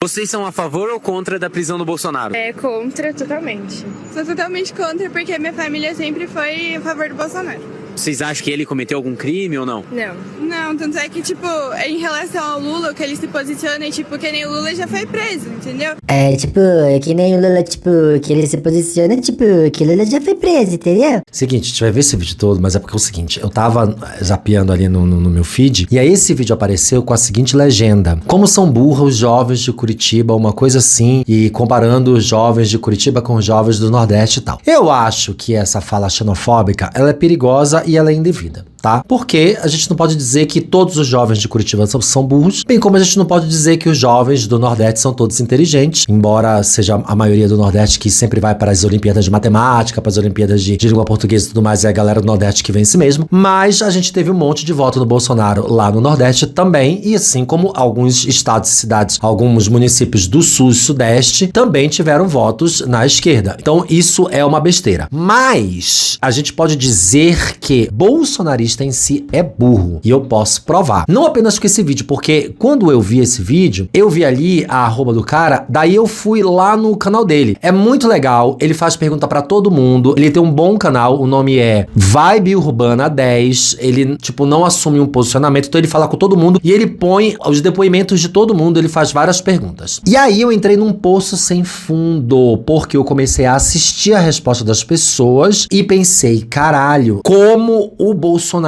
Vocês são a favor ou contra da prisão do Bolsonaro? É contra, totalmente. Sou totalmente contra, porque minha família sempre foi a favor do Bolsonaro. Vocês acham que ele cometeu algum crime ou não? Não. Não, tanto é que, tipo, em relação ao Lula, o que ele se posiciona é, tipo, que nem o Lula já foi preso, entendeu? É, tipo, que nem o Lula, tipo, que ele se posiciona, tipo, que o Lula já foi preso, entendeu? Seguinte, a gente vai ver esse vídeo todo, mas é porque é o seguinte, eu tava zapeando ali no meu feed, e aí esse vídeo apareceu com a seguinte legenda: como são burros os jovens de Curitiba, uma coisa assim, e comparando os jovens de Curitiba com os jovens do Nordeste e tal. Eu acho que essa fala xenofóbica, ela é perigosa e ela é indevida, tá? Porque a gente não pode dizer que todos os jovens de Curitiba são burros, bem como a gente não pode dizer que os jovens do Nordeste são todos inteligentes, embora seja a maioria do Nordeste que sempre vai para as Olimpíadas de Matemática, para as Olimpíadas de língua portuguesa e tudo mais, é a galera do Nordeste que vence mesmo. Mas a gente teve um monte de voto no Bolsonaro lá no Nordeste também, e assim como alguns estados e cidades, alguns municípios do Sul e Sudeste também tiveram votos na esquerda. Então isso é uma besteira. Mas a gente pode dizer que bolsonarista em si é burro, e eu posso provar. Não apenas com esse vídeo, porque quando eu vi esse vídeo, eu vi ali a arroba do cara, daí eu fui lá no canal dele. É muito legal, ele faz pergunta pra todo mundo, ele tem um bom canal, o nome é Vibe Urbana 10, ele, tipo, não assume um posicionamento, então ele fala com todo mundo, e ele põe os depoimentos de todo mundo, ele faz várias perguntas. E aí eu entrei num poço sem fundo, porque eu comecei a assistir a resposta das pessoas, e pensei, caralho, como o bolsonarista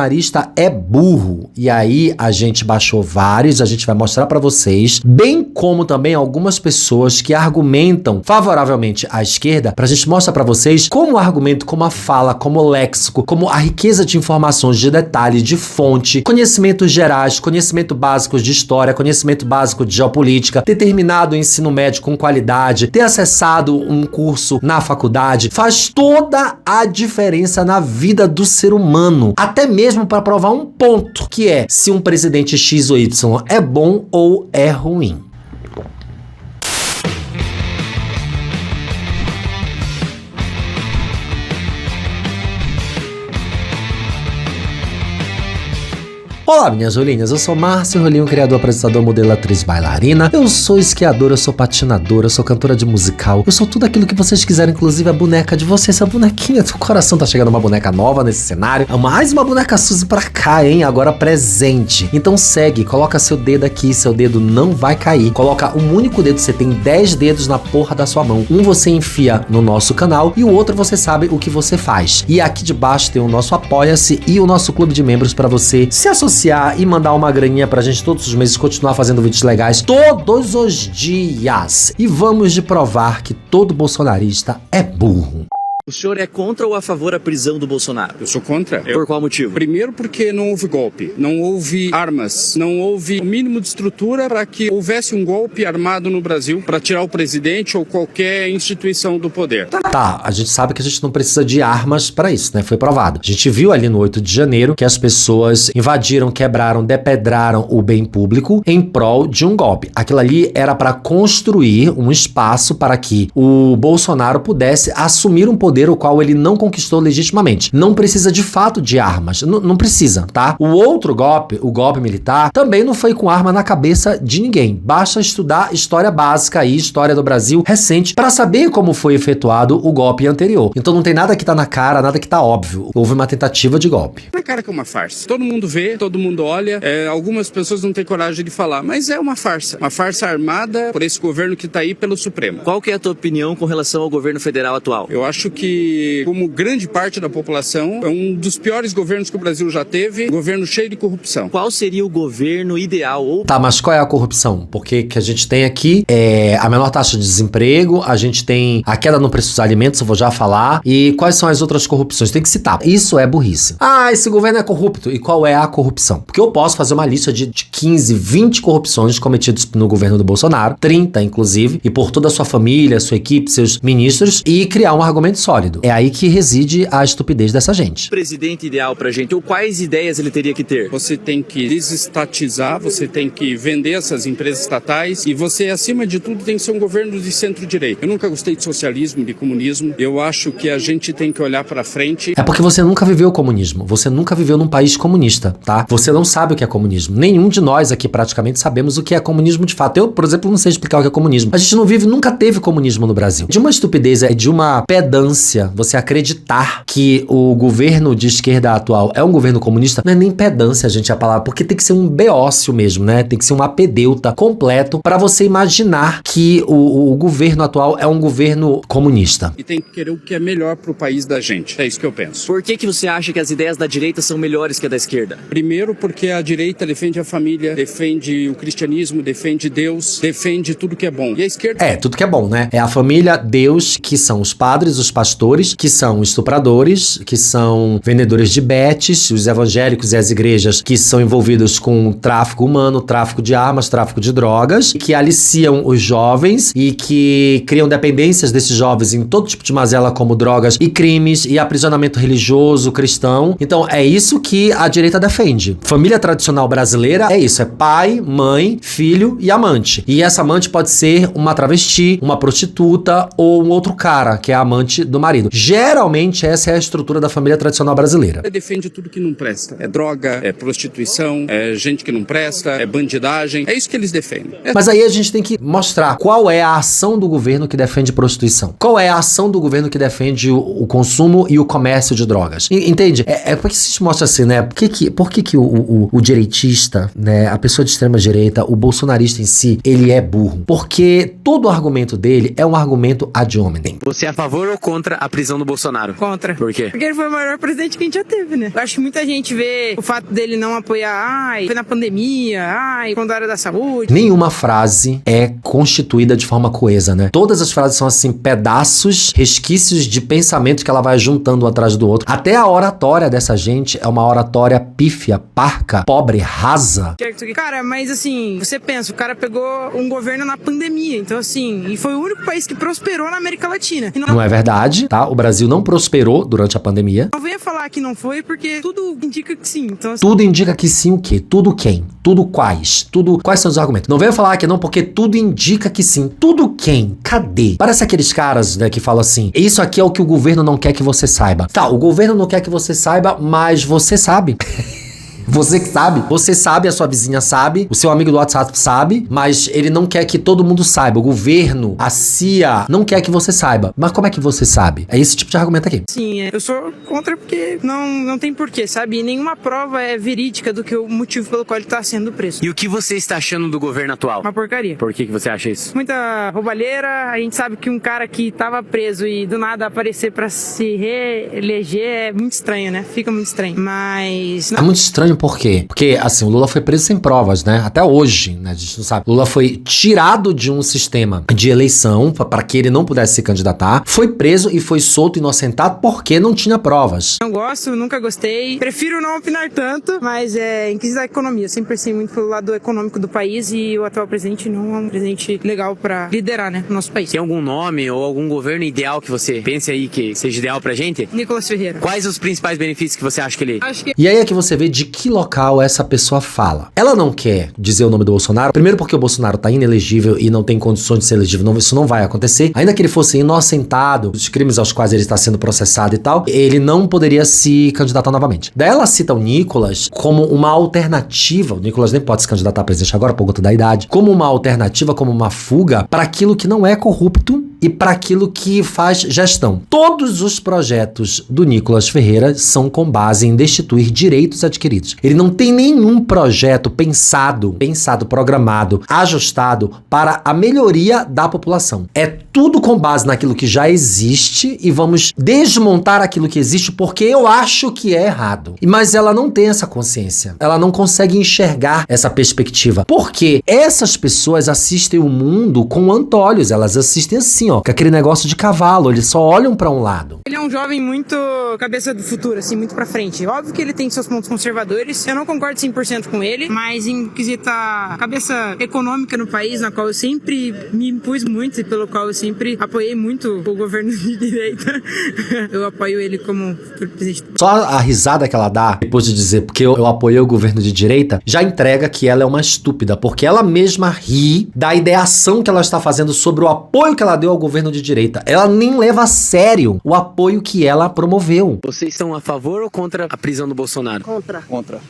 é burro. E aí a gente baixou vários, a gente vai mostrar pra vocês, bem como também algumas pessoas que argumentam favoravelmente à esquerda, pra gente mostrar pra vocês como o argumento, como a fala, como o léxico, como a riqueza de informações, de detalhe, de fonte, conhecimentos gerais, conhecimento básicos de história, conhecimento básico de geopolítica, ter terminado o ensino médio com qualidade, ter acessado um curso na faculdade, faz toda a diferença na vida do ser humano, até mesmo para provar um ponto, que é se um presidente X ou Y é bom ou é ruim. Olá, minhas rolinhas, eu sou Márcio Rolinho, criador, apresentador, modelo, atriz, bailarina. Eu sou esquiadora, eu sou patinadora, eu sou cantora de musical, eu sou tudo aquilo que vocês quiserem, inclusive a boneca de vocês, essa bonequinha do coração. Tá chegando uma boneca nova nesse cenário, mais uma boneca Suzy pra cá, hein, agora presente. Então segue, coloca seu dedo aqui, seu dedo não vai cair. Coloca um único dedo, você tem 10 dedos na porra da sua mão. Um você enfia no nosso canal e o outro você sabe o que você faz. E aqui debaixo tem o nosso Apoia-se e o nosso clube de membros pra você se associar e mandar uma graninha pra gente todos os meses, continuar fazendo vídeos legais todos os dias. E vamos de provar que todo bolsonarista é burro. O senhor é contra ou a favor da prisão do Bolsonaro? Eu sou contra. Por qual motivo? Primeiro porque não houve golpe, não houve armas, não houve o mínimo de estrutura para que houvesse um golpe armado no Brasil para tirar o presidente ou qualquer instituição do poder. Tá, a gente sabe que a gente não precisa de armas pra isso, né? Foi provado. A gente viu ali no 8 de janeiro que as pessoas invadiram, quebraram, depedraram o bem público em prol de um golpe. Aquilo ali era pra construir um espaço para que o Bolsonaro pudesse assumir um poder o qual ele não conquistou legitimamente. Não precisa de fato de armas. Não precisa, tá? O outro golpe, o golpe militar, também não foi com arma na cabeça de ninguém. Basta estudar história básica aí, história do Brasil recente, para saber como foi efetuado o golpe anterior. Então não tem nada que tá na cara, nada que tá óbvio. Houve uma tentativa de golpe. Na cara que é uma farsa. Todo mundo vê, todo mundo olha. Algumas pessoas não têm coragem de falar, mas é uma farsa. Uma farsa armada por esse governo que tá aí pelo Supremo. Qual que é a tua opinião com relação ao governo federal atual? Eu acho que, como grande parte da população, é um dos piores governos que o Brasil já teve, governo cheio de corrupção. Qual seria o governo ideal? Ou... Tá, mas qual é a corrupção? Porque que a gente tem aqui a menor taxa de desemprego, a gente tem a queda no preço dos alimentos, eu vou já falar, e quais são as outras corrupções? Tem que citar. Isso é burrice. Ah, esse governo é corrupto. E qual é a corrupção? Porque eu posso fazer uma lista de 15, 20 corrupções cometidas no governo do Bolsonaro, 30 inclusive, e por toda a sua família, sua equipe, seus ministros, e criar um argumento só. sólido. É aí que reside a estupidez dessa gente. Presidente ideal pra gente, ou quais ideias ele teria que ter? Você tem que desestatizar, você tem que vender essas empresas estatais e você, acima de tudo, tem que ser um governo de centro-direita. Eu nunca gostei de socialismo, de comunismo. Eu acho que a gente tem que olhar pra frente. É porque você nunca viveu o comunismo. Você nunca viveu num país comunista, tá? Você não sabe o que é comunismo. Nenhum de nós aqui praticamente sabemos o que é comunismo de fato. Eu, por exemplo, não sei explicar o que é comunismo. A gente não vive, nunca teve comunismo no Brasil. De uma estupidez, de uma pedância, você acreditar que o governo de esquerda atual é um governo comunista, não é nem pedância, gente, a palavra, porque tem que ser um beócio mesmo, né? Tem que ser um apedeuta completo para você imaginar que o governo atual é um governo comunista. E tem que querer o que é melhor pro país da gente. É isso que eu penso. Por que você acha que as ideias da direita são melhores que a da esquerda? Primeiro porque a direita defende a família, defende o cristianismo, defende Deus, defende tudo que é bom. E a esquerda... É, tudo que é bom, né? É a família, Deus, que são os padres, os pastores, que são estupradores, que são vendedores de betes, os evangélicos e as igrejas que são envolvidos com tráfico humano, tráfico de armas, tráfico de drogas, que aliciam os jovens e que criam dependências desses jovens em todo tipo de mazela, como drogas e crimes e aprisionamento religioso, cristão. Então, é isso que a direita defende. Família tradicional brasileira é isso, é pai, mãe, filho e amante. E essa amante pode ser uma travesti, uma prostituta ou um outro cara, que é a amante do marido. Geralmente, essa é a estrutura da família tradicional brasileira. defende tudo que não presta. É droga, é prostituição, é gente que não presta, é bandidagem. É isso que eles defendem. Mas aí a gente tem que mostrar qual é a ação do governo que defende prostituição. Qual é a ação do governo que defende o consumo e o comércio de drogas. Entende? É porque se mostra assim, né? Por que o direitista, né? A pessoa de extrema direita, o bolsonarista em si, ele é burro? Porque todo o argumento dele é um argumento ad hominem. Você é a favor ou contra a prisão do Bolsonaro? Contra. Por quê? Porque ele foi o maior presidente que a gente já teve, né? Eu acho que muita gente vê o fato dele não apoiar, foi na pandemia, quando era da saúde. Nenhuma frase é constituída de forma coesa, né? Todas as frases são assim, pedaços, resquícios de pensamento que ela vai juntando um atrás do outro. Até a oratória dessa gente é uma oratória pífia, parca, pobre, rasa. Cara, mas assim, você pensa, o cara pegou um governo na pandemia, então assim, e foi o único país que prosperou na América Latina. E não é verdade, tá? O Brasil não prosperou durante a pandemia. Não venha falar que não foi, porque tudo indica que sim. Então, assim... Tudo indica que sim o quê? Tudo quem? Tudo quais? Quais são os argumentos? Não venha falar que não, porque tudo indica que sim. Tudo quem? Cadê? Parece aqueles caras, né, que falam assim, isso aqui é o que o governo não quer que você saiba. Tá, o governo não quer que você saiba, mas você sabe. Você que sabe. Você sabe, a sua vizinha sabe, o seu amigo do WhatsApp sabe, mas ele não quer que todo mundo saiba. O governo, a CIA, não quer que você saiba. Mas como é que você sabe? É esse tipo de argumento aqui. Sim, eu sou contra porque não tem porquê, sabe? E nenhuma prova é verídica do que o motivo pelo qual ele tá sendo preso. E o que você está achando do governo atual? Uma porcaria. Por que você acha isso? Muita roubalheira. A gente sabe que um cara que tava preso e do nada aparecer pra se reeleger é muito estranho, né? Fica muito estranho. Mas... É muito estranho por quê? Porque, assim, o Lula foi preso sem provas, né? Até hoje, né? A gente não sabe. Lula foi tirado de um sistema de eleição para que ele não pudesse se candidatar. Foi preso e foi solto, inocentado, porque não tinha provas. Não gosto, nunca gostei. Prefiro não opinar tanto, mas em quesito da economia. Eu sempre pensei muito pelo lado econômico do país e o atual presidente não é um presidente legal pra liderar, né? O nosso país. Tem algum nome ou algum governo ideal que você pense aí que seja ideal pra gente? Nicolas Ferreira. Quais os principais benefícios que você acha que ele... E aí é que você vê de que local essa pessoa fala. Ela não quer dizer o nome do Bolsonaro, primeiro porque o Bolsonaro tá inelegível e não tem condições de ser elegível, não, isso não vai acontecer. Ainda que ele fosse inocentado, os crimes aos quais ele está sendo processado e tal, ele não poderia se candidatar novamente. Daí ela cita o Nicolas como uma alternativa, o Nicolas nem pode se candidatar a presidente agora por conta da idade, como uma alternativa, como uma fuga para aquilo que não é corrupto e para aquilo que faz gestão. Todos os projetos do Nicolas Ferreira são com base em destituir direitos adquiridos. Ele não tem nenhum projeto pensado, programado, ajustado para a melhoria da população. É tudo com base naquilo que já existe e vamos desmontar aquilo que existe porque eu acho que é errado. Mas ela não tem essa consciência. Ela não consegue enxergar essa perspectiva. Porque essas pessoas assistem o mundo com antolhos. Elas assistem assim, ó, com aquele negócio de cavalo, eles só olham pra um lado. Ele é um jovem muito cabeça do futuro, assim, muito pra frente. Óbvio que ele tem seus pontos conservadores. Eu não concordo 100% com ele, mas em quesita cabeça econômica no país, na qual eu sempre me impus muito e pelo qual eu sempre apoiei muito o governo de direita, eu apoio ele como presidente. Só a risada que ela dá, depois de dizer porque eu apoiei o governo de direita, já entrega que ela é uma estúpida, porque ela mesma ri da ideação que ela está fazendo sobre o apoio que ela deu ao governo de direita. Ela nem leva a sério o apoio que ela promoveu. Vocês são a favor ou contra a prisão do Bolsonaro? Contra.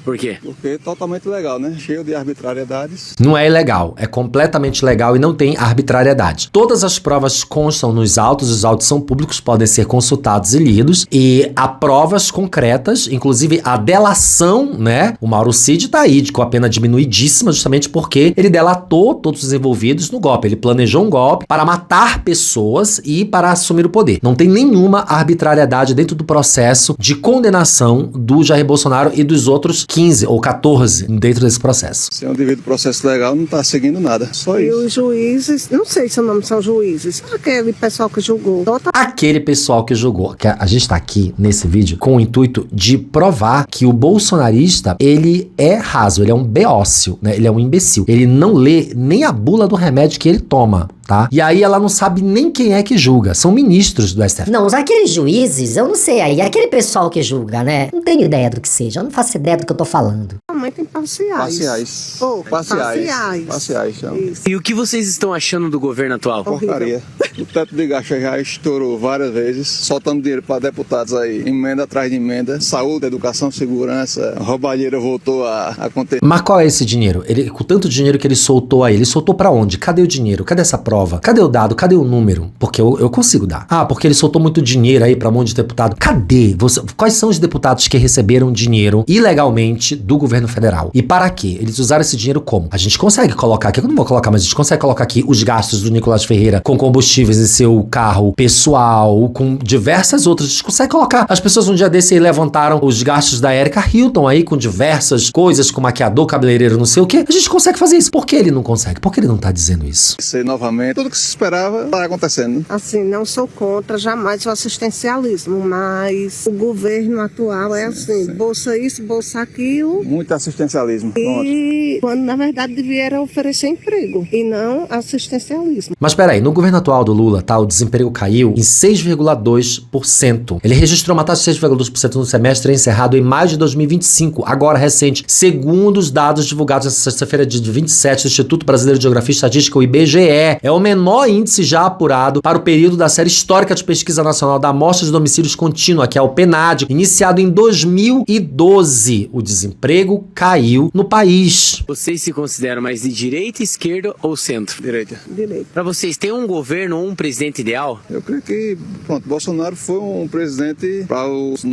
Por quê? Porque é totalmente legal, né? Cheio de arbitrariedades. Não é ilegal, é completamente legal e não tem arbitrariedade. Todas as provas constam nos autos, os autos são públicos, podem ser consultados e lidos, e há provas concretas, inclusive a delação, né? O Mauro Cid tá aí com a pena diminuidíssima justamente porque ele delatou todos os envolvidos no golpe. Ele planejou um golpe para matar pessoas e para assumir o poder. Não tem nenhuma arbitrariedade dentro do processo de condenação do Jair Bolsonaro e dos outros 15 ou 14 dentro desse processo. Se é um devido processo legal, não tá seguindo nada. Só E isso. os juízes, não sei se o nome são juízes, aquele pessoal que julgou. Aquele pessoal que julgou, que a gente tá aqui nesse vídeo com o intuito de provar que o bolsonarista, ele é raso, ele é um beócio, né? Ele é um imbecil. Ele não lê nem a bula do remédio que ele toma, tá? E aí ela não sabe nem quem é que julga. São ministros do STF. Não, aqueles juízes, eu não sei aí, aquele pessoal que julga, né? Não tenho ideia do que seja, eu não faço ideia do que eu tô falando. Totalmente imparciais. Parciais. Oh, Parciais. Parciais, então. Isso. E o que vocês estão achando do governo atual? Porcaria. O teto de gasto já estourou várias vezes, soltando dinheiro para deputados aí, emenda atrás de emenda, saúde, educação, segurança, roubalheira voltou a acontecer. Mas qual é esse dinheiro? Ele, com tanto dinheiro que ele soltou aí, ele soltou pra onde? Cadê o dinheiro? Cadê essa prova? Cadê o dado? Cadê o número? Porque eu consigo dar. Ah, porque ele soltou muito dinheiro aí pra um monte de deputado. Cadê? Quais são os deputados que receberam dinheiro ilegalmente do governo federal? E para quê? Eles usaram esse dinheiro como? A gente consegue colocar aqui, eu não vou colocar, mas a gente consegue colocar aqui os gastos do Nicolás Ferreira com combustíveis em seu carro pessoal, com diversas outras. A gente consegue colocar. As pessoas um dia desse aí levantaram os gastos da Erika Hilton aí com diversas coisas, com maquiador, cabeleireiro, não sei o quê. A gente consegue fazer isso. Por que ele não consegue? Por que ele não tá dizendo isso? Ser novamente, tudo que se esperava tá acontecendo. Assim, não sou contra jamais o assistencialismo, mas o governo atual é assim, bolsa isso, bolsa aquilo. Muito assistencialismo. Pronto. E quando na verdade devia era oferecer emprego e não assistencialismo. Mas peraí, no governo atual do Lula, tá, o desemprego caiu em 6,2%. Ele registrou uma taxa de 6,2% no semestre encerrado em maio de 2025, agora recente, segundo os dados divulgados nesta sexta-feira de 27 do Instituto Brasileiro de Geografia e Estatística, o IBGE. É o menor índice já apurado para o período da série histórica de pesquisa nacional da amostra de domicílios contínua, que é o PNAD, iniciado em 2012. O desemprego caiu no país. Vocês se consideram mais de direita, esquerda ou centro? Direita. Direito. Pra vocês, tem um governo ou um presidente ideal? Eu creio que, pronto, Bolsonaro foi um presidente para os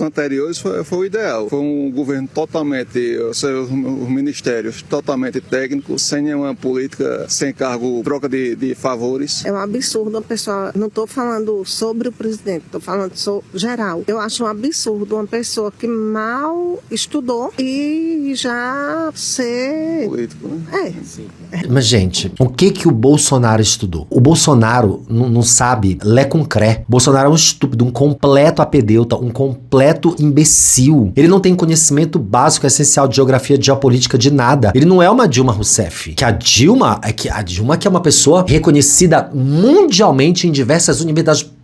anteriores foi o ideal. Foi um governo totalmente, os ministérios totalmente técnicos, sem nenhuma política, sem cargo, troca de favores. É um absurdo uma pessoa, não estou falando sobre o presidente, estou falando geral. Eu acho um absurdo uma pessoa que mal estudou e já ser... Político, né? Mas, gente, o que o Bolsonaro estudou? O Bolsonaro não sabe lé com cré. Bolsonaro é um estúpido, um completo apedeuta, um completo imbecil. Ele não tem conhecimento básico, essencial de geografia, de geopolítica, de nada. Ele não é uma Dilma Rousseff. Que a Dilma que é uma pessoa reconhecida mundialmente em diversas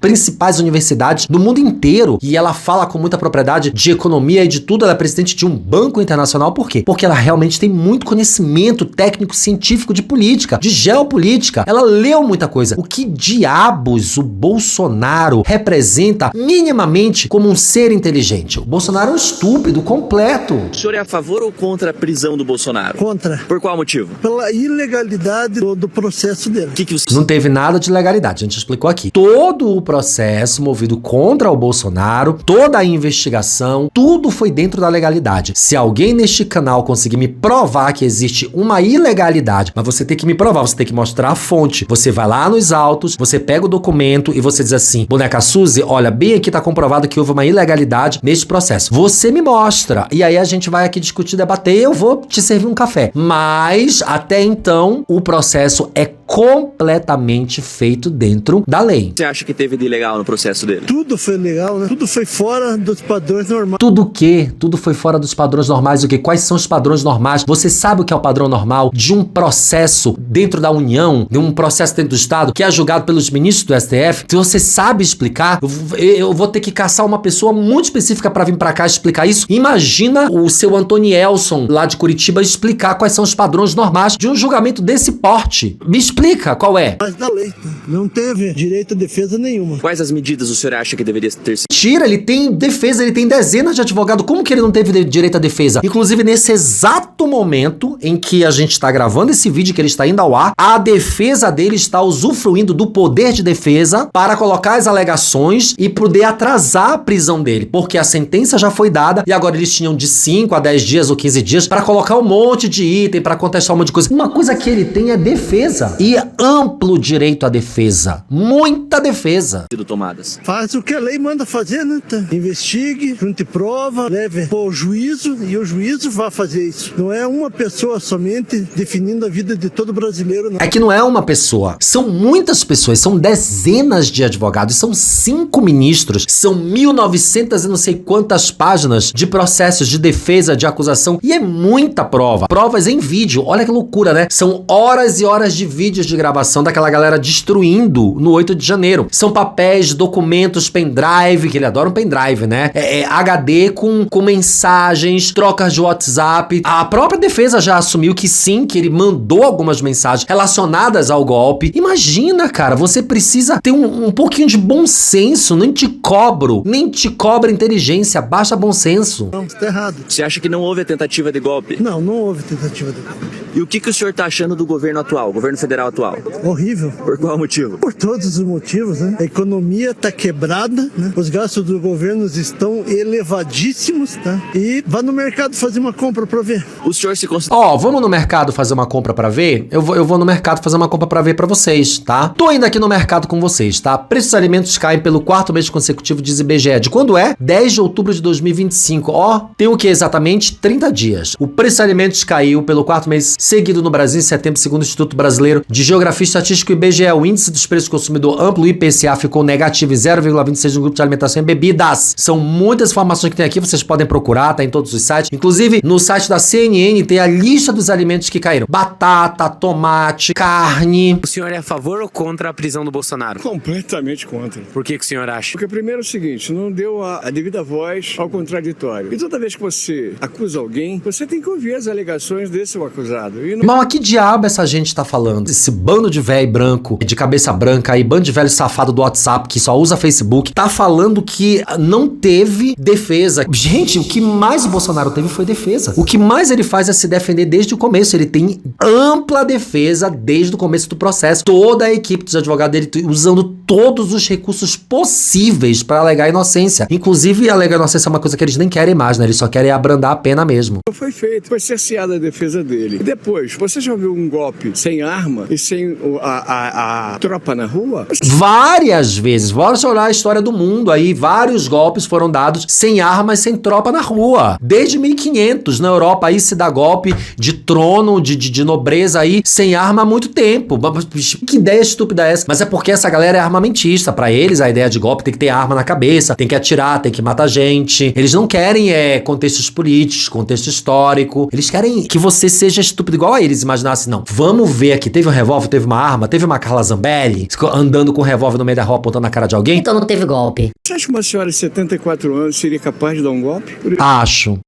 principais universidades do mundo inteiro. E ela fala com muita propriedade de economia e de tudo. Ela é presidente de um banco internacional. Por quê? Porque ela realmente tem muito conhecimento técnico, científico de política, de geopolítica. Ela leu muita coisa. O que diabos o Bolsonaro representa minimamente como um ser inteligente? O Bolsonaro é um estúpido completo. O senhor é a favor ou contra a prisão do Bolsonaro? Contra. Por qual motivo? Pela ilegalidade do processo dele. O que você... Não teve nada de legalidade, a gente explicou aqui. Todo o processo movido contra o Bolsonaro, toda a investigação, tudo foi dentro da legalidade. Se alguém neste canal conseguir me provar que existe uma ilegalidade, mas você tem que me provar, você tem que mostrar a fonte. Você vai lá nos autos, você pega o documento e você diz assim: boneca Suzy, olha, bem aqui tá comprovado que houve uma ilegalidade neste processo. Você me mostra. E aí a gente vai aqui discutir, debater, eu vou te servir um café. Mas, até então, o processo é completamente feito dentro da lei. Você acha que teve de ilegal no processo dele? Tudo foi legal, né? Tudo foi fora dos padrões normais. Tudo o quê? Tudo foi fora dos padrões normais. O quê? Quais são os padrões normais? Você sabe o que é o padrão normal de um processo dentro da União, de um processo dentro do Estado, que é julgado pelos ministros do STF? Se você sabe explicar, eu vou ter que caçar uma pessoa muito específica pra vir pra cá explicar isso. Imagina o seu Antonielson, lá de Curitiba, explicar quais são os padrões normais de um julgamento desse porte. Me explica qual é. Mas da lei, não teve direito a defesa nenhuma. Quais as medidas o senhor acha que deveria ter sido? Mentira, ele tem defesa, ele tem dezenas de advogados. Como que ele não teve direito à defesa? Inclusive, nesse exato momento em que a gente tá gravando esse vídeo, que ele está indo ao ar, a defesa dele está usufruindo do poder de defesa para colocar as alegações e poder atrasar a prisão dele, porque a sentença já foi dada e agora eles tinham de 5 a 10 dias ou 15 dias para colocar um monte de item, para contestar um monte de coisa. Uma coisa que ele tem é defesa e amplo direito à defesa. Muita defesa. Tomadas. Faz o que a lei manda fazer, né? Tá? Investigue, junte prova, leve ao juízo e o juízo vai fazer isso. Não é uma pessoa somente definindo a vida de todo brasileiro, não. É que não é uma pessoa, são muitas pessoas, são dezenas de advogados, são 5 ministros, são 1.900 e não sei quantas páginas de processos de defesa, de acusação, e é muita prova. Provas em vídeo, olha que loucura, né? São horas e horas de vídeos de gravação daquela galera destruindo no 8 de janeiro. São papéis, documentos, pendrive, que ele adora um pendrive, né? HD com mensagens, trocas de WhatsApp. A própria defesa já assumiu que sim, que ele mandou algumas mensagens relacionadas ao golpe. Imagina, cara, você precisa ter um pouquinho de bom senso, nem te cobra inteligência, baixa bom senso. Não, está errado. Você acha que não houve a tentativa de golpe? Não, não houve tentativa de golpe. E o que o senhor tá achando do governo atual, governo federal atual? Horrível. Por qual motivo? Por todos os motivos, né? A economia está quebrada, né? Os gastos do governo estão elevadíssimos, tá? E vá no mercado fazer uma compra pra ver. O senhor se considera... Vamos no mercado fazer uma compra pra ver? Eu vou no mercado fazer uma compra pra ver pra vocês, tá? Tô indo aqui no mercado com vocês, tá? Preços dos alimentos caem pelo 4º mês consecutivo, diz IBGE. De quando é? 10 de outubro de 2025. Tem o que exatamente? 30 dias. O preço dos alimentos caiu pelo 4º mês seguido no Brasil em setembro, segundo o Instituto Brasileiro de Geografia e Estatística, o IBGE. O índice dos preços do consumidor amplo, IPCA, ficou negativo em 0,26 no grupo de alimentação e bebidas. São muitas informações que tem aqui, vocês podem procurar, tá em todos os sites. Inclusive, no site da CNN tem a lista dos alimentos que caíram. Batata, tomate, carne. O senhor é a favor ou contra a prisão do Bolsonaro? Completamente contra. Por que o senhor acha? Porque primeiro é o seguinte, não deu a devida voz ao contraditório. E toda vez que você acusa alguém, você tem que ouvir as alegações desse acusado. E não... Mas que diabo essa gente tá falando? Esse bando de velho branco, de cabeça branca aí, bando de velho safado do WhatsApp que só usa Facebook, tá falando que não teve defesa. Gente, o que mais o Bolsonaro teve foi defesa. O que mais ele faz é se defender desde o começo. Ele tem ampla defesa desde o começo do processo. Toda a equipe dos advogados dele usando todos os recursos possíveis para alegar inocência. Inclusive, alegar inocência é uma coisa que eles nem querem mais, né? Eles só querem abrandar a pena mesmo. Foi feito, foi cerceada a defesa dele. E depois, você já viu um golpe sem arma e sem a tropa na rua? Várias vezes. Bora olhar a história do mundo aí. Vários golpes foram dados sem armas, sem tropa na rua. Desde 1500 na Europa aí se dá golpe de trono, de nobreza aí, sem arma há muito tempo. Que ideia estúpida é essa? Mas é porque essa galera é armamentista. Pra eles, a ideia de golpe tem que ter arma na cabeça, tem que atirar, tem que matar gente. Eles não querem contextos políticos, contexto histórico. Eles querem que você seja estúpido igual a eles. Imaginassem, não. Vamos ver aqui. Teve um revólver, teve uma arma, teve uma Carla Zambelli andando com um revólver no meio da rua apontando na cara de alguém? Então não teve golpe. Você acha que uma senhora de 74 anos seria capaz de dar um golpe? Acho.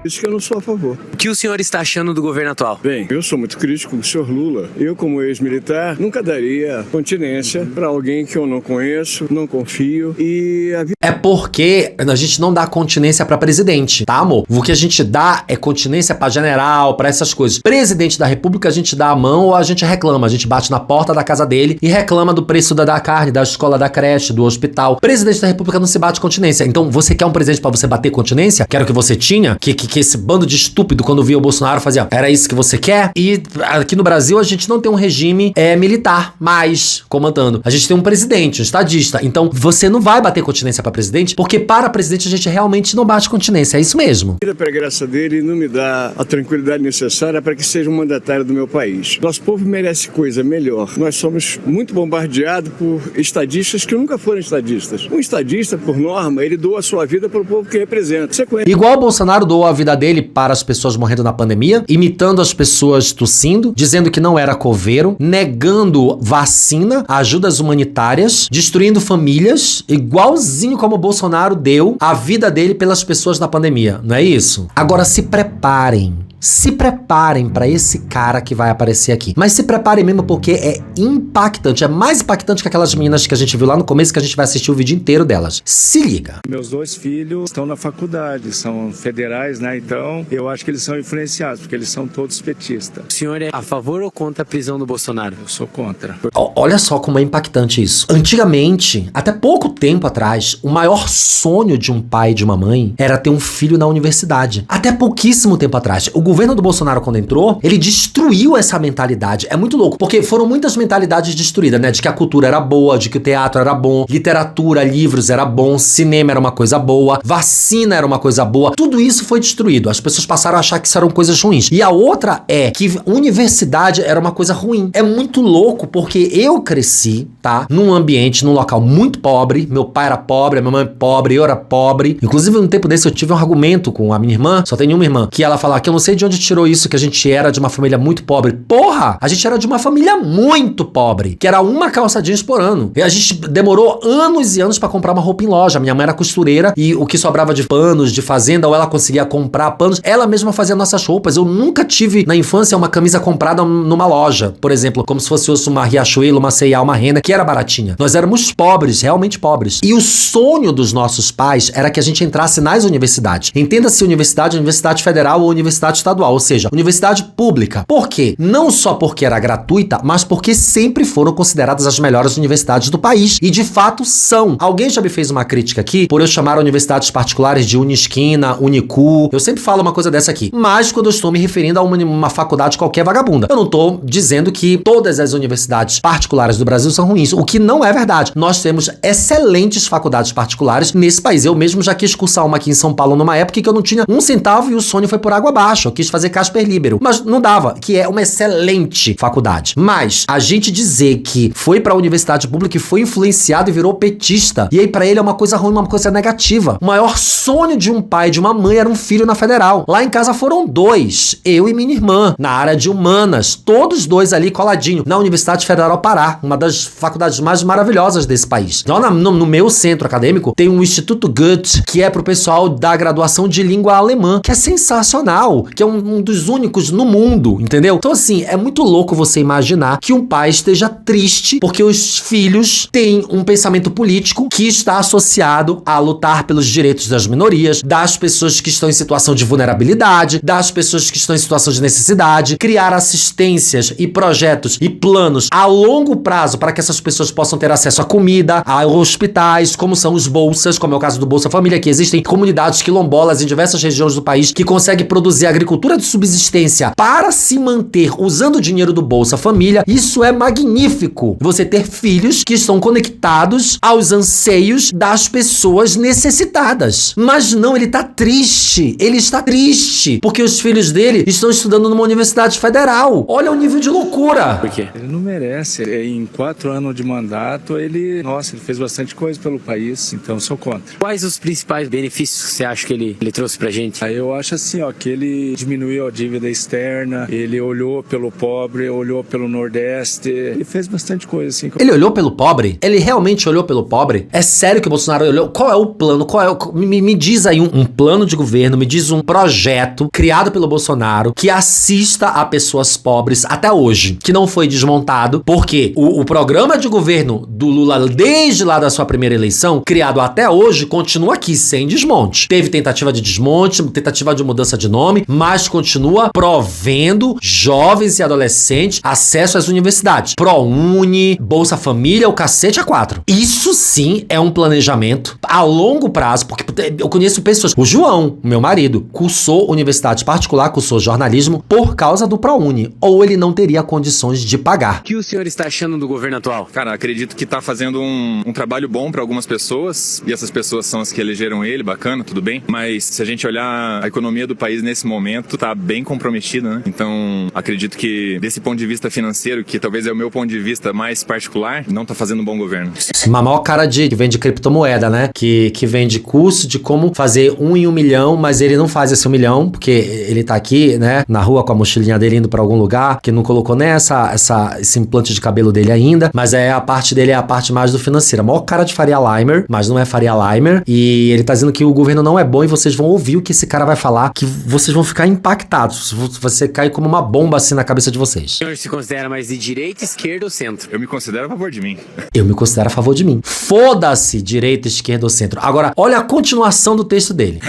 Isso que eu não sou a favor. O que o senhor está achando do governo atual? Bem, eu sou muito crítico do senhor Lula. Eu, como ex-militar, nunca daria continência para alguém que eu não conheço, não confio e É porque a gente não dá continência pra presidente, tá, amor? O que a gente dá é continência pra general, pra essas coisas. Presidente da República, a gente dá a mão ou a gente reclama. A gente bate na porta da casa dele e reclama do preço da carne, da escola, da creche, do hospital. Presidente da República não se bate continência. Então, você quer um presidente pra você bater continência? Que era o que você tinha? Que esse bando de estúpido, quando via o Bolsonaro, fazia, era isso que você quer? E aqui no Brasil, a gente não tem um regime militar mais comandando. A gente tem um presidente, um estadista. Então, você não vai bater continência pra presidente, porque para presidente a gente realmente não bate continência. É isso mesmo. Pela graça dele, não me dá a tranquilidade necessária para que seja um mandatário do meu país. Nosso povo merece coisa melhor. Nós somos muito bombardeados por estadistas que nunca foram estadistas. Um estadista, por norma, ele doa a sua vida para o povo que representa. Igual o Bolsonaro doou a vida dele para as pessoas morrendo na pandemia, imitando as pessoas tossindo, dizendo que não era coveiro, negando vacina, ajudas humanitárias, destruindo famílias, igualzinho como o Bolsonaro deu a vida dele pelas pessoas na pandemia. Não é isso? Agora se preparem. Se preparem pra esse cara que vai aparecer aqui. Mas se preparem mesmo porque é impactante. É mais impactante que aquelas meninas que a gente viu lá no começo, que a gente vai assistir o vídeo inteiro delas. Se liga. Meus 2 filhos estão na faculdade, são federais, né? Então, eu acho que eles são influenciados, porque eles são todos petistas. O senhor é a favor ou contra a prisão do Bolsonaro? Eu sou contra. Olha só como é impactante isso. Antigamente, até pouco tempo atrás, o maior sonho de um pai e de uma mãe era ter um filho na universidade. Até pouquíssimo tempo atrás. O governo do Bolsonaro, quando entrou, ele destruiu essa mentalidade. É muito louco, porque foram muitas mentalidades destruídas, né? De que a cultura era boa, de que o teatro era bom, literatura, livros era bom, cinema era uma coisa boa, vacina era uma coisa boa. Tudo isso foi destruído. As pessoas passaram a achar que isso eram coisas ruins. E a outra é que universidade era uma coisa ruim. É muito louco, porque eu cresci, tá? Num ambiente, num local muito pobre. Meu pai era pobre, a minha mãe pobre, eu era pobre. Inclusive, no tempo desse, eu tive um argumento com a minha irmã, só tenho uma irmã, que ela falava que eu não sei de onde tirou isso, que a gente era de uma família muito pobre. Porra! A gente era de uma família muito pobre, que era uma calça jeans por ano. E a gente demorou anos e anos pra comprar uma roupa em loja. Minha mãe era costureira e o que sobrava de panos, de fazenda, ou ela conseguia comprar panos, ela mesma fazia nossas roupas. Eu nunca tive, na infância, uma camisa comprada numa loja, por exemplo, como se fosse uma Riachuelo, uma C&A, uma Renner, que era baratinha. Nós éramos pobres, realmente pobres. E o sonho dos nossos pais era que a gente entrasse nas universidades. Entenda-se universidade federal ou universidade estadual, ou seja, universidade pública. Por quê? Não só porque era gratuita, mas porque sempre foram consideradas as melhores universidades do país. E de fato são. Alguém já me fez uma crítica aqui por eu chamar universidades particulares de Unisquina, Unicu. Eu sempre falo uma coisa dessa aqui. Mas quando eu estou me referindo a uma faculdade qualquer vagabunda. Eu não estou dizendo que todas as universidades particulares do Brasil são ruins. O que não é verdade. Nós temos excelentes faculdades particulares nesse país. Eu mesmo já quis cursar uma aqui em São Paulo numa época que eu não tinha um centavo e o sonho foi por água abaixo. Eu quis fazer Casper Libero, mas não dava, que é uma excelente faculdade. Mas a gente dizer que foi pra universidade pública e foi influenciado e virou petista, e aí pra ele é uma coisa ruim, uma coisa negativa. O maior sonho de um pai e de uma mãe era um filho na federal. Lá em casa foram 2, eu e minha irmã, na área de humanas, todos 2 ali coladinho, na Universidade Federal Pará, uma das faculdades mais maravilhosas desse país. Lá no meu centro acadêmico tem um Instituto Goethe, que é pro pessoal da graduação de língua alemã, que é sensacional, que é um dos únicos no mundo, entendeu? Então assim, é muito louco você imaginar que um pai esteja triste porque os filhos têm um pensamento político que está associado a lutar pelos direitos das minorias, das pessoas que estão em situação de vulnerabilidade, das pessoas que estão em situação de necessidade, criar assistências e projetos e planos a longo prazo para que essas pessoas possam ter acesso a comida, a hospitais, como são os bolsas, como é o caso do Bolsa Família, que existem comunidades quilombolas em diversas regiões do país que conseguem produzir agricultura de subsistência para se manter usando o dinheiro do Bolsa Família. Isso é magnífico. Você ter filhos que estão conectados aos anseios das pessoas necessitadas. Mas não, ele tá triste. Ele está triste porque os filhos dele estão estudando numa universidade federal. Olha o nível de loucura. Por quê? Ele não merece. Em 4 anos de mandato, ele fez bastante coisa pelo país, então sou contra. Quais os principais benefícios que você acha que ele trouxe pra gente? Eu acho assim, que ele diminuiu a dívida externa, ele olhou pelo pobre, olhou pelo Nordeste, ele fez bastante coisa assim. Ele olhou pelo pobre? Ele realmente olhou pelo pobre? É sério que o Bolsonaro olhou? Qual é o plano? Me diz aí um plano de governo, me diz um projeto criado pelo Bolsonaro que assista a pessoas pobres até hoje, que não foi desmontado, porque o programa de governo do Lula, desde lá da sua primeira eleição, criado até hoje, continua aqui, sem desmonte. Teve tentativa de desmonte, tentativa de mudança de nome, mas continua provendo jovens e adolescentes acesso às universidades. ProUni, Bolsa Família, o cacete a 4. Isso sim é um planejamento a longo prazo, porque eu conheço pessoas. O João, meu marido, cursou universidade particular, cursou jornalismo por causa do ProUni, ou ele não teria condições de pagar. O que o senhor está achando do governo atual? Cara, acredito que tá fazendo um trabalho bom para algumas pessoas, e essas pessoas são as que elegeram ele, bacana, tudo bem, mas se a gente olhar a economia do país nesse momento, tá bem comprometida, né? Então, acredito que desse ponto de vista financeiro, que talvez é o meu ponto de vista mais particular, não tá fazendo um bom governo. Uma maior cara que vende criptomoeda, né? Que vende curso de como fazer 1 em 1 milhão, mas ele não faz esse 1 milhão, porque ele tá aqui, né, na rua com a mochilinha dele indo pra algum lugar, que não colocou nem esse implante de cabelo dele ainda, mas a parte dele é a parte mais do financeiro. A maior cara de Faria Limer, mas não é Faria Limer, e ele tá dizendo que o governo não é bom e vocês vão ouvir o que esse cara vai falar, que vocês vão ficar impactados, você cai como uma bomba assim na cabeça de vocês. O senhor se considera mais de direita, esquerda ou centro? Eu me considero a favor de mim. Eu me considero a favor de mim. Foda-se direita, esquerda ou centro. Agora, olha a continuação do texto dele.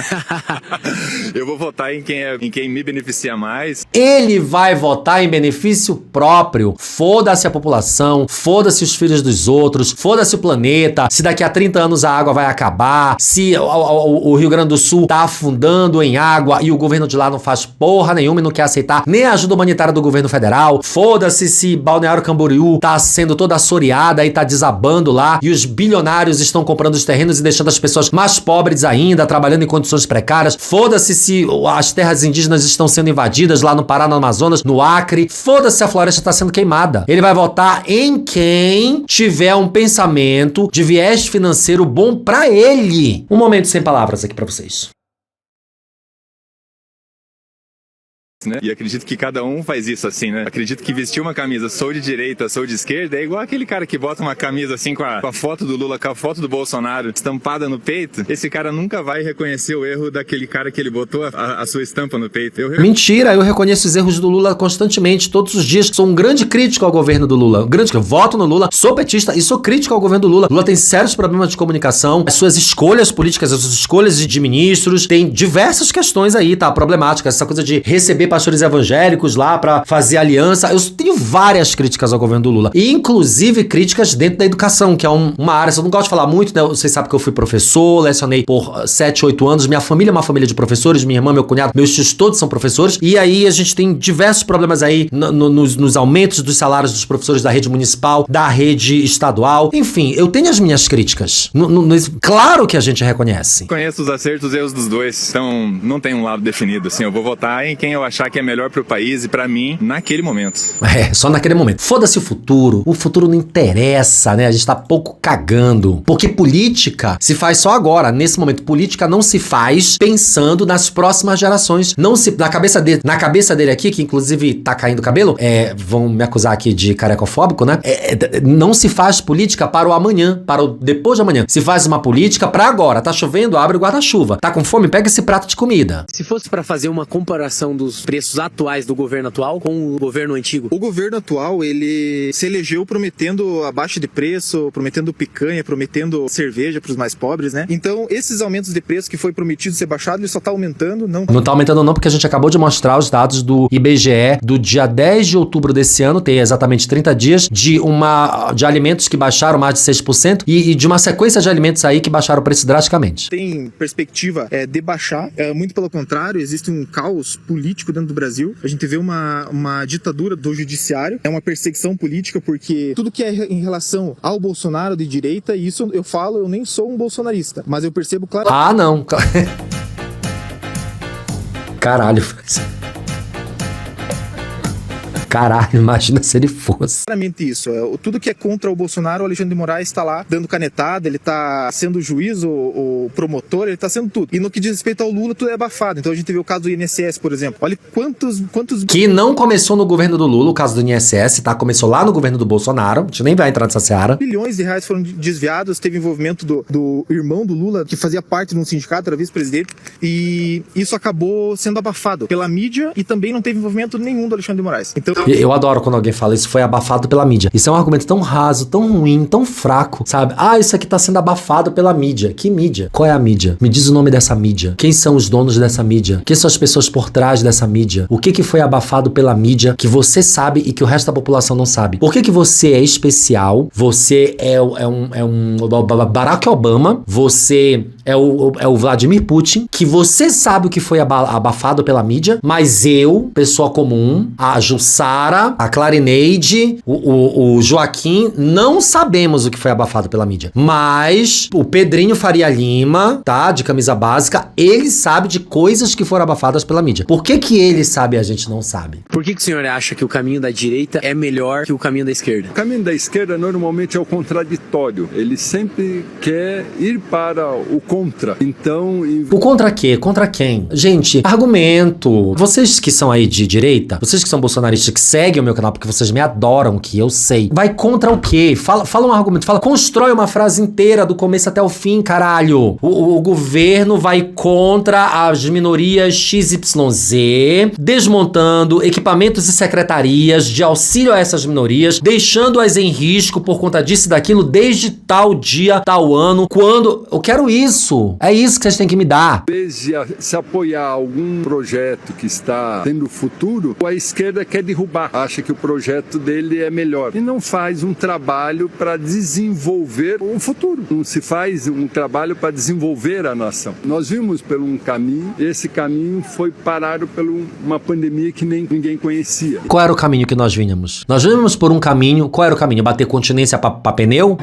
Eu vou votar em quem me beneficia mais. Ele vai votar em benefício próprio. Foda-se a população, foda-se os filhos dos outros, foda-se o planeta, se daqui a 30 anos a água vai acabar, se o Rio Grande do Sul tá afundando em água e o governo de lá não faz porra nenhuma e não quer aceitar nem a ajuda humanitária do governo federal. Foda-se se Balneário Camboriú tá sendo toda assoreada e tá desabando lá e os bilionários estão comprando os terrenos e deixando as pessoas mais pobres ainda, trabalhando em condições precárias. Foda-se se as terras indígenas estão sendo invadidas lá no Pará, no Amazonas, no Acre. Foda-se se a floresta está sendo queimada. Ele vai votar em quem tiver um pensamento de viés financeiro bom pra ele. Um momento sem palavras aqui pra vocês. Né? E acredito que cada um faz isso assim, né? Acredito que vestir uma camisa sou de direita, sou de esquerda é igual aquele cara que bota uma camisa assim com a foto do Lula, com a foto do Bolsonaro estampada no peito. Esse cara nunca vai reconhecer o erro daquele cara que ele botou a sua estampa no peito. Mentira, eu reconheço os erros do Lula constantemente, todos os dias. Sou um grande crítico ao governo do Lula. Eu voto no Lula, sou petista e sou crítico ao governo do Lula. Lula tem sérios problemas de comunicação, as suas escolhas políticas, as suas escolhas de ministros, tem diversas questões aí, tá? Problemáticas, essa coisa de receber pastores evangélicos lá pra fazer aliança. Eu tenho várias críticas ao governo do Lula. E inclusive críticas dentro da educação, que é uma área, eu não gosto de falar muito, né? Vocês sabem que eu fui professor, lecionei por 7, 8 anos. Minha família é uma família de professores, minha irmã, meu cunhado, meus tios todos são professores. E aí a gente tem diversos problemas aí nos aumentos dos salários dos professores da rede municipal, da rede estadual. Enfim, eu tenho as minhas críticas. Claro que a gente reconhece. Conheço os acertos e erros dos dois, então não tem um lado definido, assim, eu vou votar em quem eu achar que é melhor pro país e pra mim naquele momento. É, só naquele momento. Foda-se o futuro não interessa, né? A gente tá pouco cagando, porque política se faz só agora, nesse momento. Política não se faz pensando nas próximas gerações, não se, na cabeça dele aqui, que inclusive tá caindo o cabelo, vão me acusar aqui de carecofóbico, né? Não se faz política para o amanhã, para o depois de amanhã. Se faz uma política pra agora. Tá chovendo, abre o guarda-chuva. Tá com fome, pega esse prato de comida. Se fosse pra fazer uma comparação dos preços atuais do governo atual com o governo antigo? O governo atual, ele se elegeu prometendo abaixa de preço, prometendo picanha, prometendo cerveja pros mais pobres, né? Então, esses aumentos de preço que foi prometido ser baixado, ele só tá aumentando, não. Não tá aumentando não, porque a gente acabou de mostrar os dados do IBGE do dia 10 de outubro desse ano, tem exatamente 30 dias, de alimentos que baixaram mais de 6% e de uma sequência de alimentos aí que baixaram o preço drasticamente. Tem perspectiva de baixar, muito pelo contrário, existe um caos político dentro do Brasil. A gente vê uma ditadura do judiciário, é uma perseguição política, porque tudo que é em relação ao Bolsonaro de direita, e isso eu nem sou um bolsonarista, mas eu percebo claro... Ah, não. Caralho, imagina se ele fosse. Claramente isso. Tudo que é contra o Bolsonaro, o Alexandre de Moraes está lá dando canetada, ele tá sendo o juiz, o promotor, ele tá sendo tudo. E no que diz respeito ao Lula, tudo é abafado. Então a gente vê o caso do INSS, por exemplo. Olha quantos... Que não começou no governo do Lula, o caso do INSS, tá? Começou lá no governo do Bolsonaro. A gente nem vai entrar nessa seara. Bilhões de reais foram desviados, teve envolvimento do irmão do Lula, que fazia parte de um sindicato, era vice-presidente, e isso acabou sendo abafado pela mídia e também não teve envolvimento nenhum do Alexandre de Moraes. Então... Eu adoro quando alguém fala isso foi abafado pela mídia. Isso é um argumento tão raso, tão ruim, tão fraco, sabe? Ah, isso aqui tá sendo abafado pela mídia. Que mídia? Qual é a mídia? Me diz o nome dessa mídia. Quem são os donos dessa mídia? Quem são as pessoas por trás dessa mídia? O que foi abafado pela mídia que você sabe e que o resto da população não sabe? Por que você é especial? Você é um Barack Obama? Você é o Vladimir Putin? Que você sabe o que foi abafado pela mídia, mas eu, pessoa comum, a Jussara, a Clarineide, o Joaquim, não sabemos o que foi abafado pela mídia. Mas o Pedrinho Faria Lima, tá? De camisa básica, ele sabe de coisas que foram abafadas pela mídia. Por que ele sabe e a gente não sabe? Por que o senhor acha que o caminho da direita é melhor que o caminho da esquerda? O caminho da esquerda normalmente é o contraditório. Ele sempre quer ir para o contra. Então... O contra quê? Contra quem? Gente, argumento. Vocês que são aí de direita, vocês que são bolsonaristas, que seguem o meu canal porque vocês me adoram, que eu sei. Vai contra o quê? Fala um argumento. Constrói uma frase inteira do começo até o fim, caralho. O governo vai contra as minorias XYZ, desmontando equipamentos e secretarias de auxílio a essas minorias, deixando-as em risco por conta disso e daquilo desde tal dia, tal ano, quando... Eu quero isso. É isso que vocês têm que me dar. Em vez de se apoiar algum projeto que está tendo futuro, a esquerda quer derrubar. Acha que o projeto dele é melhor. E não faz um trabalho para desenvolver o futuro. Não se faz um trabalho para desenvolver a nação. Nós vimos por um caminho, esse caminho foi parado por uma pandemia que nem ninguém conhecia. Qual era o caminho que nós vínhamos? Nós vínhamos por um caminho, qual era o caminho? Bater continência pra pneu?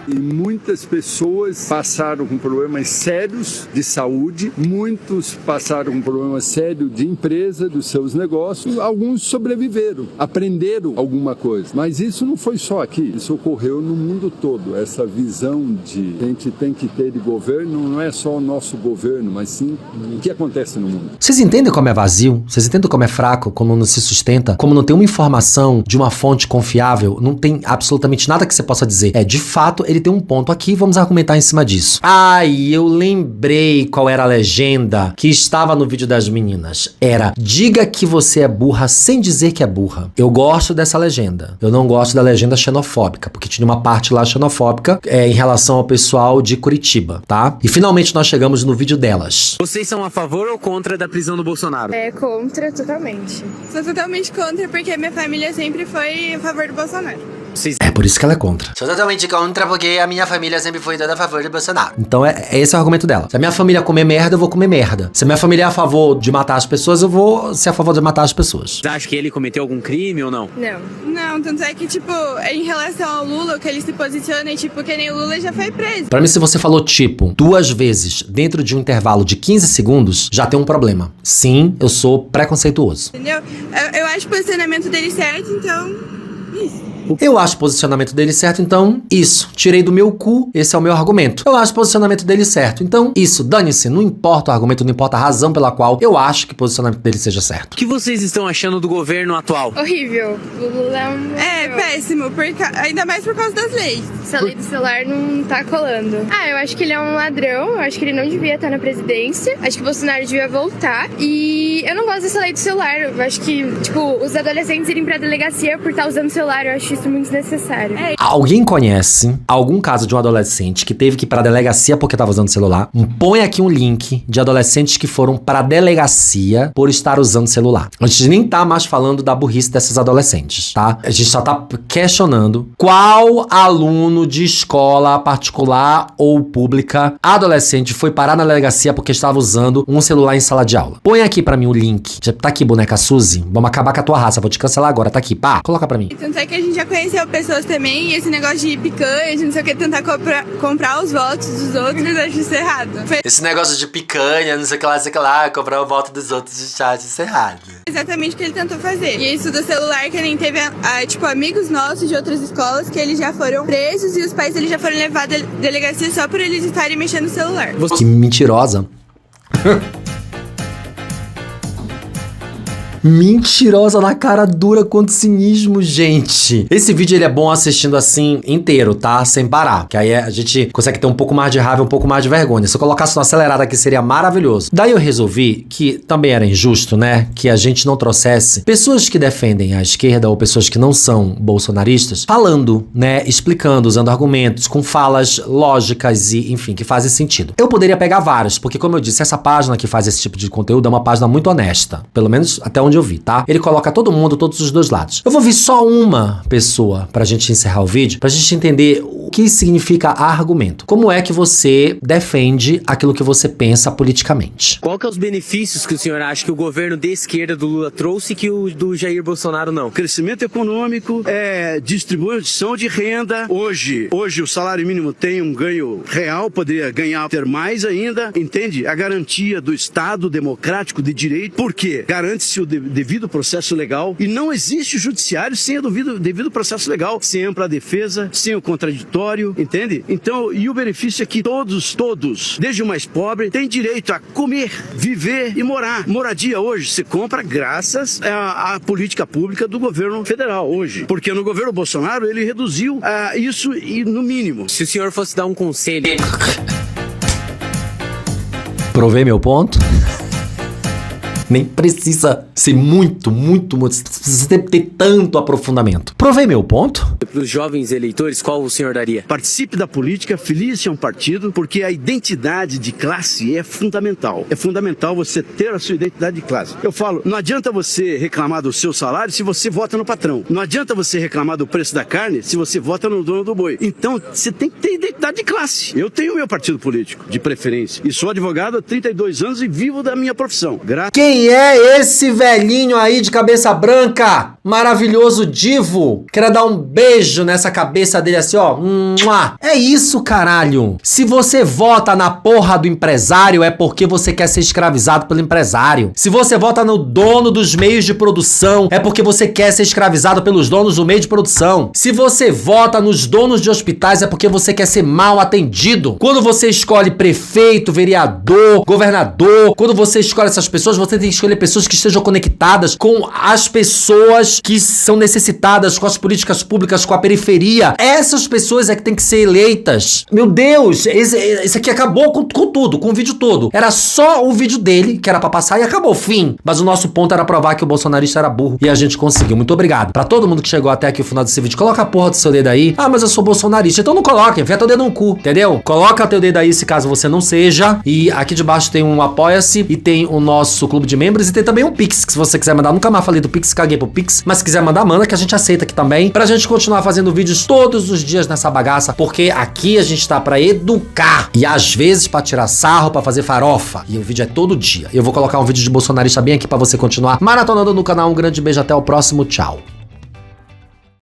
Muitas pessoas passaram com problemas sérios de saúde, muitos passaram com problemas sérios de empresa, dos seus negócios, alguns sobreviveram, aprenderam alguma coisa. Mas isso não foi só aqui, isso ocorreu no mundo todo. Essa visão de a gente tem que ter de governo não é só o nosso governo, mas sim o que acontece no mundo. Vocês entendem como é vazio? Vocês entendem como é fraco, como não se sustenta, como não tem uma informação de uma fonte confiável, não tem absolutamente nada que você possa dizer. De fato, ele tem um ponto aqui, vamos argumentar em cima disso. Eu lembrei qual era a legenda que estava no vídeo das meninas. Era: diga que você é burra sem dizer que é burra. Eu gosto dessa legenda. Eu não gosto da legenda xenofóbica, porque tinha uma parte lá xenofóbica em relação ao pessoal de Curitiba, tá? E finalmente nós chegamos no vídeo delas. Vocês são a favor ou contra da prisão do Bolsonaro? É contra, totalmente. Sou totalmente contra, porque minha família sempre foi a favor do Bolsonaro. É por isso que ela é contra. Sou totalmente contra porque a minha família sempre foi toda a favor do Bolsonaro. Então esse é o argumento dela. Se a minha família comer merda, eu vou comer merda. Se a minha família é a favor de matar as pessoas, eu vou ser a favor de matar as pessoas. Você acha que ele cometeu algum crime ou não? Não, tanto é que, tipo, em relação ao Lula, que ele se posiciona, tipo, que nem o Lula já foi preso. Pra mim, se você falou tipo 2 vezes dentro de um intervalo de 15 segundos, já tem um problema. Sim, eu sou preconceituoso. Entendeu? Eu acho o posicionamento dele certo, então... Isso. Eu acho o posicionamento dele certo, então isso. Tirei do meu cu, esse é o meu argumento. Eu acho o posicionamento dele certo, então isso. Dane-se, não importa o argumento, não importa a razão pela qual eu acho que o posicionamento dele seja certo. O que vocês estão achando do governo atual? Horrível. O Lula é péssimo, ainda mais por causa das leis. Essa lei do celular não tá colando. Eu acho que ele é um ladrão, eu acho que ele não devia estar na presidência, acho que o Bolsonaro devia voltar, e eu não gosto dessa lei do celular. Eu acho que, tipo, os adolescentes irem pra delegacia por estar usando o celular, eu acho isso muito desnecessário. Alguém conhece algum caso de um adolescente que teve que ir pra delegacia porque tava usando celular? Põe aqui um link de adolescentes que foram pra delegacia por estar usando celular. A gente nem tá mais falando da burrice desses adolescentes, tá? A gente só tá questionando qual aluno de escola particular ou pública adolescente foi parar na delegacia porque estava usando um celular em sala de aula. Põe aqui pra mim o link. Tá aqui, boneca Suzy. Vamos acabar com a tua raça. Vou te cancelar agora. Tá aqui. Pá, coloca pra mim. Tanto é que a gente já já conheceu pessoas também, e esse negócio de picanha, de não sei o que, tentar comprar os votos dos outros, eu acho isso errado. Esse negócio de picanha, não sei o que lá, comprar o voto dos outros, isso é errado. Exatamente o que ele tentou fazer. E isso do celular, que nem teve, tipo, amigos nossos de outras escolas que eles já foram presos e os pais deles já foram levados à delegacia só por eles estarem mexendo no celular. Que mentirosa. Mentirosa na cara dura, quanto cinismo, gente. Esse vídeo ele é bom assistindo assim inteiro, tá? Sem parar. Que aí a gente consegue ter um pouco mais de raiva, um pouco mais de vergonha. Se eu colocasse uma acelerada aqui seria maravilhoso. Daí eu resolvi que também era injusto, né? Que a gente não trouxesse pessoas que defendem a esquerda ou pessoas que não são bolsonaristas falando, né? Explicando, usando argumentos, com falas lógicas e, enfim, que fazem sentido. Eu poderia pegar vários, porque como eu disse, essa página que faz esse tipo de conteúdo é uma página muito honesta. Pelo menos até onde eu vi, tá? Ele coloca todo mundo, todos os dois lados. Eu vou ver só uma pessoa pra gente encerrar o vídeo, pra gente entender o que significa argumento. Como é que você defende aquilo que você pensa politicamente? Qual que é os benefícios que o senhor acha que o governo de esquerda do Lula trouxe que o do Jair Bolsonaro não? Crescimento econômico, distribuição de renda. Hoje o salário mínimo tem um ganho real, poderia ter mais ainda, entende? A garantia do Estado democrático de direito, porque garante-se o devido processo legal, e não existe judiciário sem o devido processo legal, sem ampla defesa, sem o contraditório, entende? Então, e o benefício é que todos, desde o mais pobre, têm direito a comer, viver e morar. Moradia hoje se compra graças à política pública do governo federal hoje, porque no governo Bolsonaro ele reduziu isso e no mínimo. Se o senhor fosse dar um conselho... Provei meu ponto? Nem precisa ser muito, precisa ter tanto aprofundamento. Provei meu ponto? Para os jovens eleitores, qual o senhor daria? Participe da política, filie-se a um partido, porque a identidade de classe é fundamental. É fundamental você ter a sua identidade de classe. Eu falo, não adianta você reclamar do seu salário se você vota no patrão. Não adianta você reclamar do preço da carne se você vota no dono do boi. Então, você tem que ter identidade de classe. Eu tenho meu partido político, de preferência. E sou advogado há 32 anos e vivo da minha profissão. Quem é esse velhinho aí de cabeça branca? Maravilhoso divo. Quero dar um beijo nessa cabeça dele assim, ó. É isso, caralho. Se você vota na porra do empresário, é porque você quer ser escravizado pelo empresário. Se você vota no dono dos meios de produção, é porque você quer ser escravizado pelos donos do meio de produção. Se você vota nos donos de hospitais, é porque você quer ser mal atendido. Quando você escolhe prefeito, vereador, governador, quando você escolhe essas pessoas, você tem que escolher pessoas que estejam conectadas com as pessoas que são necessitadas, com as políticas públicas, com a periferia. Essas pessoas é que tem que ser eleitas. Meu Deus, esse aqui acabou com tudo, com o vídeo todo. Era só o vídeo dele, que era pra passar, e acabou, fim. Mas o nosso ponto era provar que o bolsonarista era burro, e a gente conseguiu. Muito obrigado. Pra todo mundo que chegou até aqui o final desse vídeo, coloca a porra do seu dedo aí. Ah, mas eu sou bolsonarista. Então não coloque, enfia teu dedo no cu, entendeu? Coloca teu dedo aí se caso você não seja. E aqui debaixo tem um Apoia-se, e tem o nosso clube de membros, e tem também um Pix, que se você quiser mandar, nunca mais falei do Pix, caguei pro Pix, mas se quiser mandar, manda, que a gente aceita aqui também, pra gente continuar fazendo vídeos todos os dias nessa bagaça, porque aqui a gente tá pra educar, e às vezes pra tirar sarro, pra fazer farofa, e o vídeo é todo dia. Eu vou colocar um vídeo de bolsonarista bem aqui pra você continuar maratonando no canal. Um grande beijo, até o próximo, tchau.